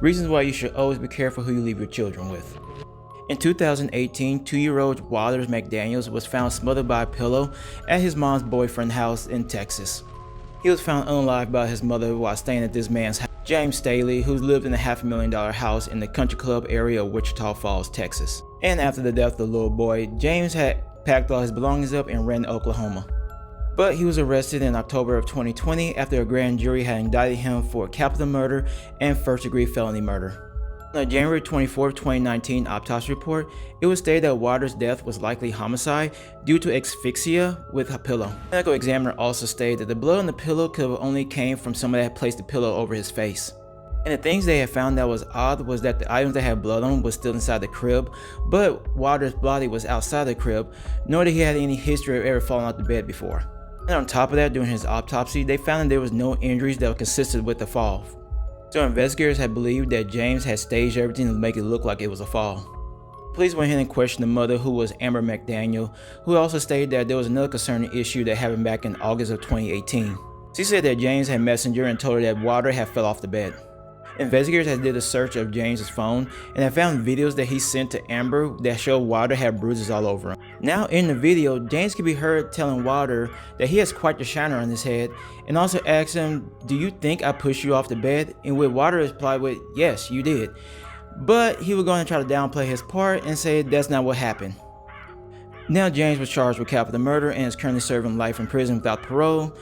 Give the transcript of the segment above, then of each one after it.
Reasons why you should always be careful who you leave your children with. In 2018, 2-year-old Amber McDaniel was found smothered by a pillow at his mom's boyfriend's house in Texas. He was found unalived by his mother while staying at this man's house, James Staley, who lived in a $500,000 house in the country club area of Wichita Falls, Texas. And after the death of the little boy, James had packed all his belongings up and ran to Oklahoma. But he was arrested in October of 2020 after a grand jury had indicted him for capital murder and first-degree felony murder. On January 24, 2019 autopsy report, it was stated that Waters' death was likely homicide due to asphyxia with a pillow. The medical examiner also stated that the blood on the pillow could have only came from somebody that placed the pillow over his face. And the things they had found that was odd was that the items that had blood on was still inside the crib, but Waters' body was outside the crib, nor did he have any history of ever falling out the bed before. And on top of that, during his autopsy, they found that there was no injuries that were consistent with the fall. So investigators had believed that James had staged everything to make it look like it was a fall. Police went ahead and questioned the mother, who was Amber McDaniel, who also stated that there was another concerning issue that happened back in August of 2018. She said that James had messenger and told her that water had fell off the bed. Investigators had did a search of James's phone and had found videos that he sent to Amber that showed Water had bruises all over him. Now in the video, James can be heard telling Water that he has quite the shiner on his head, and also asks him, "Do you think I pushed you off the bed?" And with Water replied with, "Yes, you did." But he was going to try to downplay his part and say that's not what happened. Now James was charged with capital murder and is currently serving life in prison without parole.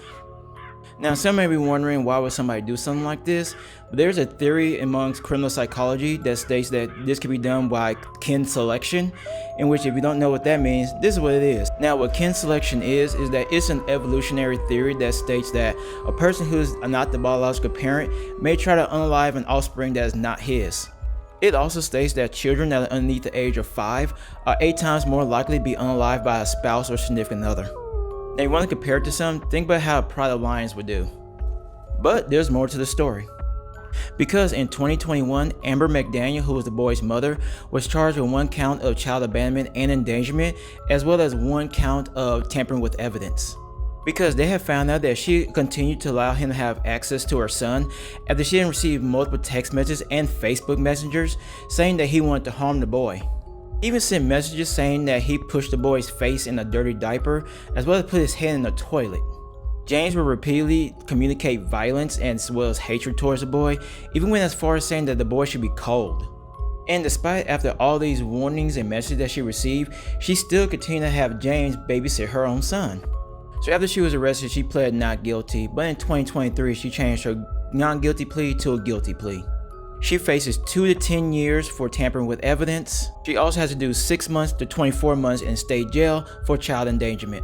Now some may be wondering, why would somebody do something like this? But there's a theory amongst criminal psychology that states that this can be done by kin selection, in which, if you don't know what that means, this is what it is. Now what kin selection is that it's an evolutionary theory that states that a person who is not the biological parent may try to unalive an offspring that is not his. It also states that children that are underneath the age of 5 are 8 times more likely to be unalived by a spouse or significant other. Now you want to compare it to something? Think about how a pride of lions would do. But there's more to the story. Because in 2021, Amber McDaniel, who was the boy's mother, was charged with 1 count of child abandonment and endangerment, as well as 1 count of tampering with evidence. Because they have found out that she continued to allow him to have access to her son after she had received multiple text messages and Facebook messengers saying that he wanted to harm the boy. He even sent messages saying that he pushed the boy's face in a dirty diaper, as well as put his head in the toilet. James would repeatedly communicate violence and as well as hatred towards the boy, even went as far as saying that the boy should be cold. And despite after all these warnings and messages that she received, she still continued to have James babysit her own son. So after she was arrested, she pled not guilty, but in 2023 she changed her non-guilty plea to a guilty plea. She faces 2 to 10 years for tampering with evidence. She also has to do 6 months to 24 months in state jail for child endangerment.